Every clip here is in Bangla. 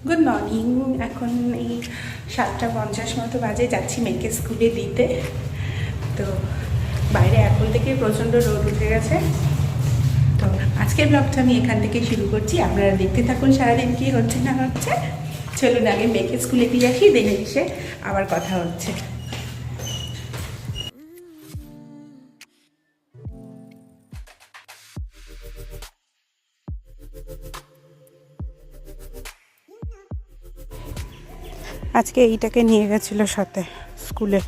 Good morning. এখন এই 7:50 মতো বাজে, যাচ্ছি মেয়েকে স্কুলে দিতে। তো বাইরে এখন থেকে প্রচণ্ড রোদ উঠে গেছে। তো আজকের ব্লগটা আমি এখান থেকে শুরু করছি, আপনারা দেখতে থাকুন সারাদিন কী হচ্ছে না হচ্ছে। চলুন আগে মেয়েকে স্কুলে দিয়ে আসি, দেখে এসে আবার কথা হচ্ছে। আজকে এইটাকে নিয়ে গেছিলো সাথে স্কুলে।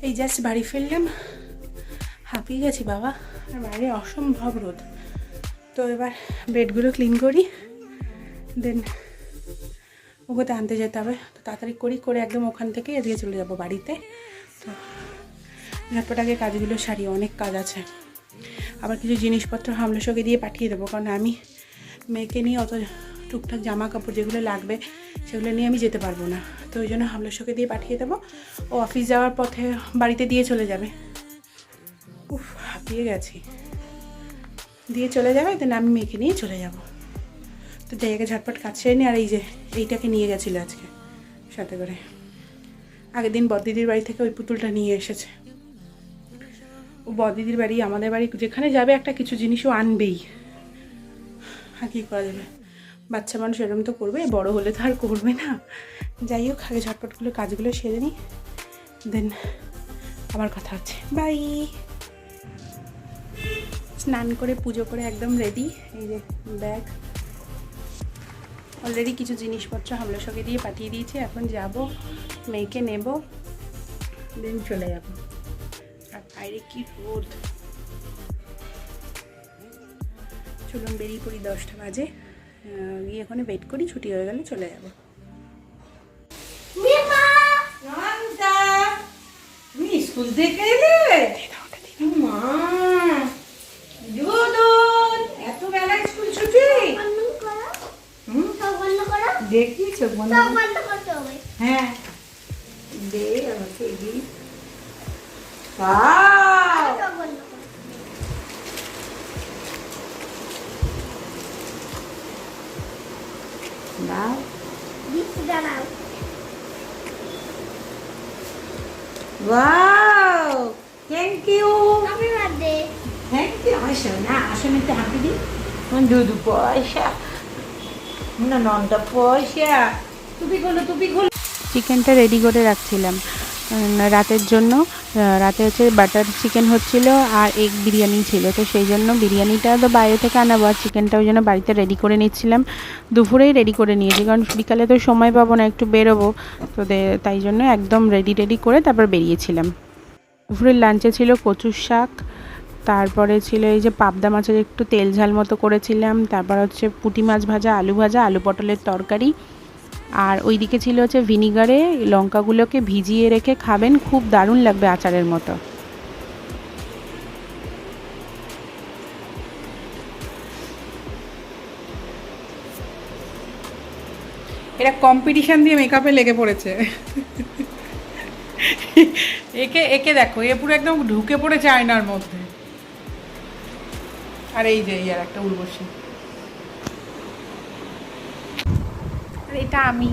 এই জাস্ট বাড়ি ফিরলাম, হাঁপিয়ে গেছি বাবা, আর বাইরে অসম্ভব রোদ। তো এবার বেডগুলো ক্লিন করি, দেন ওকে আনতে যেতে হবে। তো তাড়াতাড়ি করে একদম ওখান থেকে এদিকে চলে যাব বাড়িতে। তো ঝটপট আগে কাজগুলো সারি, অনেক কাজ আছে। আবার কিছু জিনিসপত্র হামলসকে দিয়ে পাঠিয়ে দেবো, কারণ আমি মেয়েকে নিয়ে অত টুকটাক জামা কাপড় যেগুলো লাগবে সেগুলো নিয়ে আমি যেতে পারবো না। তো ওই জন্য হামলসকে দিয়ে পাঠিয়ে দেবো, ও অফিস যাওয়ার পথে বাড়িতে দিয়ে চলে যাবে। উফ, হাঁপিয়ে গেছি। দিয়ে চলে যাবে, দেন আমি মেয়েকে নিয়ে চলে যাব। তো জায়গাকে ঝটপট কাজ সেরে নি। আর এই যে এইটাকে নিয়ে গেছিলো আজকে সাথে করে, আগের দিন বড়দিদির বাড়ি থেকে ওই পুতুলটা নিয়ে এসেছে। ও বড়দিদির বাড়ি আমাদের বাড়ি যেখানে যাবে একটা কিছু জিনিসও আনবেই, আর কী করা যাবে, বাচ্চা মানুষ এরকম তো করবে, বড় হলে তো আর করবে না। যাই হোক, আগে ঝটপটগুলো কাজগুলো সেরে নিই, দেন আবার কথা হচ্ছে। বাই। স্নান করে পুজো করে একদম রেডি। এই যে ব্যাগ, অলরেডি কিছু জিনিসপত্র হামলসকে দিয়ে পাঠিয়ে দিয়েছি। এখন যাব, মেয়েকে নেব, দেন চলে যাব। আর বাইরে কি রোদ, চলুন বেরিয়ে পড়ি। 10টা বাজে, গিয়ে ওখানে ওয়েট করি, ছুটি হয়ে গেলে চলে যাব। তুমি স্কুল থেকে এলে? মা, এত বেলা স্কুল ছুটি? দেখি চোখ বন্ধ। হ্যাঁ, দে আমাকে দি। দাও। Wow! Thank you. Thank you. আসো না, আসো না, একটু হাঁপি দি। দুধু পয়সা না, ননটা পয়সা। টুপি খোলো। চিকেনটা রেডি করে রাখছিলাম রাতের জন্য। রাতে হচ্ছে বাটার চিকেন হচ্ছিল আর এগ বিরিয়ানি ছিল। তো সেই জন্য বিরিয়ানিটা তো বাইরে থেকে আনাবো, আর চিকেনটা ওই জন্য বাড়িতে রেডি করে নিচ্ছিলাম। দুপুরেই রেডি করে নিয়েছি, কারণ বিকালে তো সময় পাবো না, একটু বেরোবো। তো তাই জন্য একদম রেডি করে তারপর বেরিয়েছিলাম। দুপুরের লাঞ্চে ছিল কচুর শাক, তারপরে ছিল এই যে পাবদা মাছের একটু তেল ঝাল মতো করেছিলাম, তারপর হচ্ছে পুঁটি মাছ ভাজা, আলু পটলের তরকারি। আর ওইদিকে ছিল হচ্ছে ভিনিগারে লঙ্কাগুলোকে ভিজিয়ে রেখে খাবেন, খুব দারুণ লাগবে আচারের মতো। এরা কম্পিটিশন দিয়ে মেকআপে লেগে পড়েছে। একে দেখো, এ পুরো একদম ঢুকে পড়েছে আয়নার মধ্যে। আর এই যে আর একটা উর্বশী, আর এটা আমি।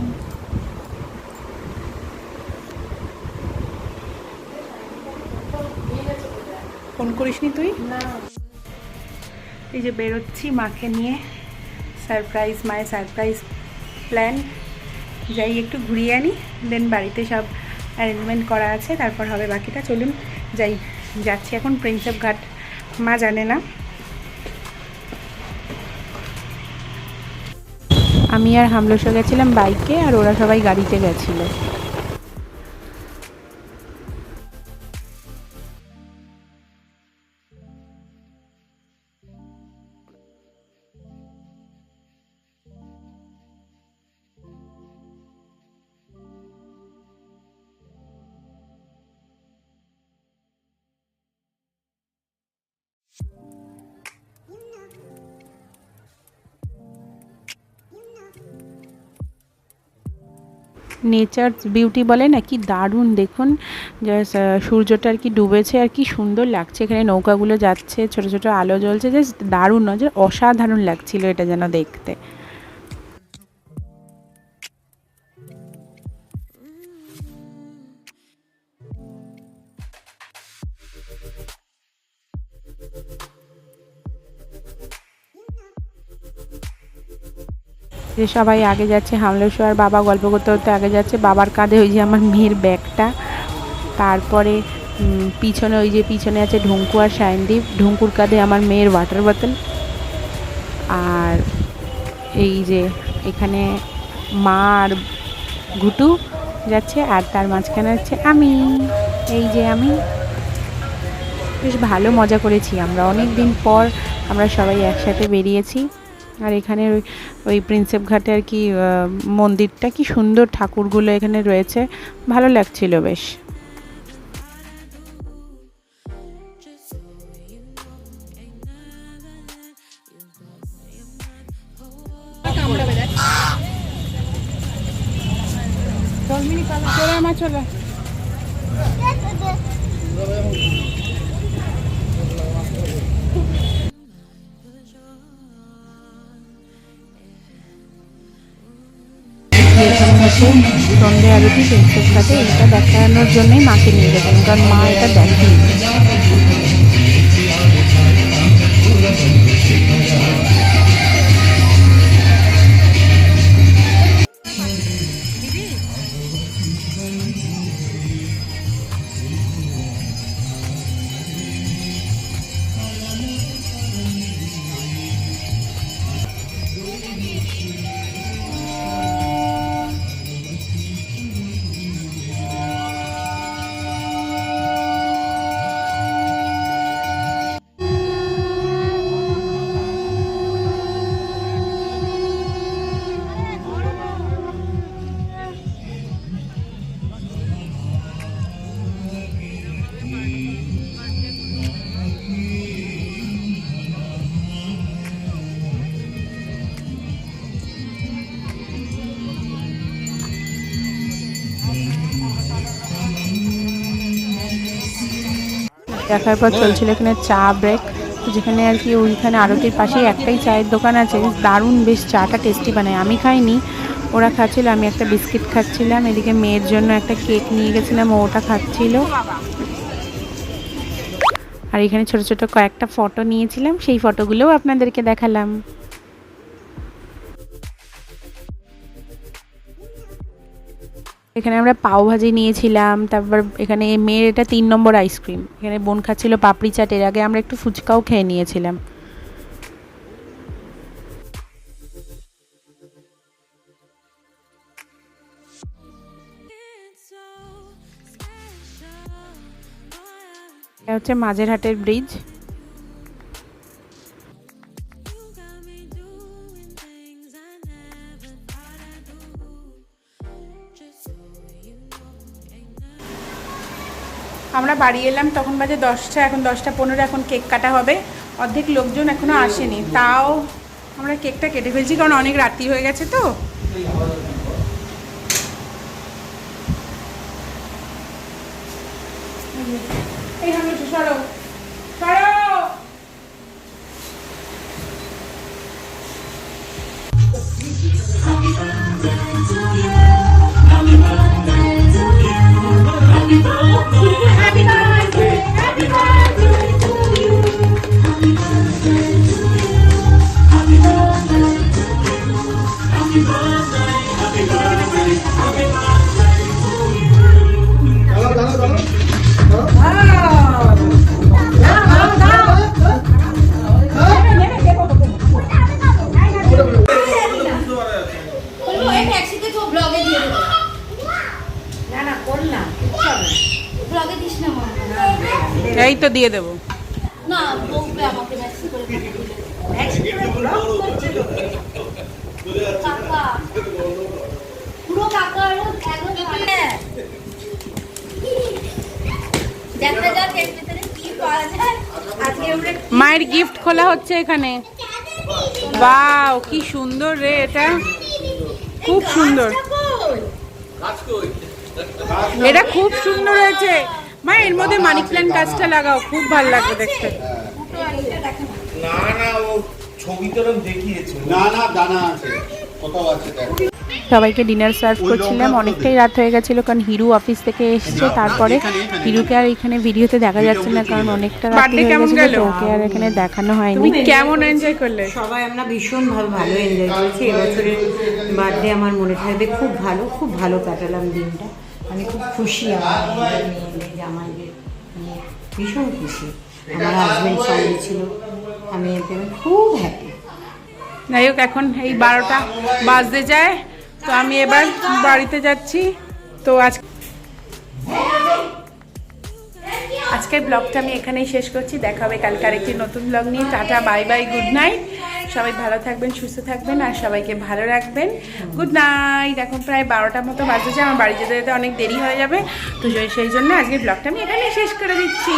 ফোন করিসনি তুই? না। এই যে বেরোচ্ছি মাকে নিয়ে, মায়ের সারপ্রাইজ প্ল্যান। যাই একটু ঘুরিয়ে আনি, দেন বাড়িতে সব অ্যারেঞ্জমেন্ট করা আছে, তারপর হবে বাকিটা। চলুন যাচ্ছি এখন প্রিন্সেপ ঘাট। মা জানে না। আমি আর হামলসা গেছিলাম বাইকে, আর ওরা সবাই গাড়িতে গেছিলো। নেচার বিউটি বলে না, কি দারুণ দেখুন, জাস্ট সূর্যটা আর কি ডুবেছে আর কি সুন্দর লাগছে। এখানে নৌকাগুলো যাচ্ছে, ছোট ছোট আলো জ্বলছে, জাস্ট দারুণ নজর, অসাধারণ লাগছিল এটা যেন দেখতে। যে সবাই আগে যাচ্ছে, হামলেশ্বর আর বাবা গল্প করতে করতে আগে যাচ্ছে, বাবার কাঁধে ওই যে আমার মেয়ের ব্যাগটা, তারপরে পিছনে ওই যে পিছনে আছে ঢুঙ্কু আর সায়নদীপ, ঢুঙ্কুর কাঁধে আমার মেয়ের ওয়াটার বোতল, আর এই যে এখানে মা আর ঘুটু যাচ্ছে, আর তার মাঝখানে হচ্ছে আমি, এই যে আমি। বেশ ভালো মজা করেছি আমরা, অনেক দিন পর আমরা সবাই একসাথে বেরিয়েছি। আর এখানে ওই প্রিন্সেপ ঘাটে আর কি মন্দিরটা, কি সুন্দর ঠাকুরগুলো এখানে রয়েছে, ভালো লাগছিল বেশ। সন্ধ্যে আরতি প্রিন্সেপ ঘাটে, এটা দেখানোর জন্যই মাকে নিয়ে গেছিলাম, কারণ মা এটা দেখেনি। দেখার পর চলছিল এখানে চা ব্রেক, যেখানে আর কি ওইখানে আরতির পাশেই একটাই চায়ের দোকান আছে, দারুণ বেশ চাটা টেস্টি বানায়। আমি খাইনি, ওরা খাচ্ছিল, আমি একটা বিস্কিট খাচ্ছিলাম, এদিকে মেয়ের জন্য একটা কেক নিয়ে গেছিলাম, ওটা খাচ্ছিল। আর এখানে ছোট ছোট কয়েকটা ফটো নিয়েছিলাম, সেই ফটোগুলোও আপনাদেরকে দেখালাম। এখানে আমরা পাও ভাজি নিয়েছিলাম, তারপর এখানে মেয়ের এটা 3 নম্বর আইসক্রিম, এখানে বোন খাচ্ছিল পাপড়ি চাট, এর আগে আমরা একটু ফুচকাও খেয়ে নিয়েছিলাম। এটা হচ্ছে মাঝেরহাটের ব্রিজ। আমরা বাড়ি এলাম তখন বাজে 10টা, এখন 10টা 15, এখন কেক কাটা হবে। অর্ধেক লোকজন এখনো আসেনি, তাও আমরা কেকটা কেটে ফেলছি, কারণ অনেক রাত্রি হয়ে গেছে তো। এই আমি সরো সরো। এই তো দিয়ে দেবো না, বলবে আমাকে মেসেজ করে কাকা, পুরো কাকা একদম দেখা যাক এর ভিতরে কি পাওয়া যায়। আজকে আমরা মায়ের গিফট খোলা হচ্ছে এখানে। ওয়াও, কি সুন্দর রে, এটা খুব সুন্দর, এটা খুব সুন্দর হয়েছে মা, এর মধ্যে মানি প্ল্যান্ট গাছটা লাগাও, খুব ভালো লাগবে দেখতে। না না ও ছবি তো দেখিয়েছে। না না দানা আছে, কোথাও আছে দেখো। সবাইকে ডিনার সার্ভ করছিলাম, অনেকটাই রাত হয়ে গেছিল কারণ হিরু অফিস থেকে এসছে। তারপরে হিরুকে আর এখানে ভিডিওতে দেখা যাচ্ছে না কারণ অনেকটা রাত হয়ে গেছিল, তো ওকে আর এখানে দেখানো হয়নি। তুমি কেমন এনজয় করলে? সবাই আমরা ভীষণ ভালো এনজয় করেছি। এবছরের বার্থডে আমার মনে থাকবে, খুব ভালো কাটালাম দিনটা। আমি খুব খুশি আমার মেয়েদের জামাইদের নিয়ে, ভীষণ খুশি। আমার হাজব্যান্ড সঙ্গে ছিল, আমি খুব হ্যাপি। যাই হোক, এখন এই 12টা বাজতে যায়, তো আমি এবার বাড়িতে যাচ্ছি। তো আজকের ব্লগটা আমি এখানেই শেষ করছি। দেখা হবে কালকে আরেকটি নতুন ব্লগ নিয়ে। Tata, bye bye, good night. সবাই ভালো থাকবেন, সুস্থ থাকবেন আর সবাইকে ভালো রাখবেন। Good night. এখন প্রায় 12টার মতো বাজতে যায়, আমার বাড়ি যেতে যেতে অনেক দেরি হয়ে যাবে, তো সেই জন্য আজকের ব্লগটা আমি এখানেই শেষ করে দিচ্ছি।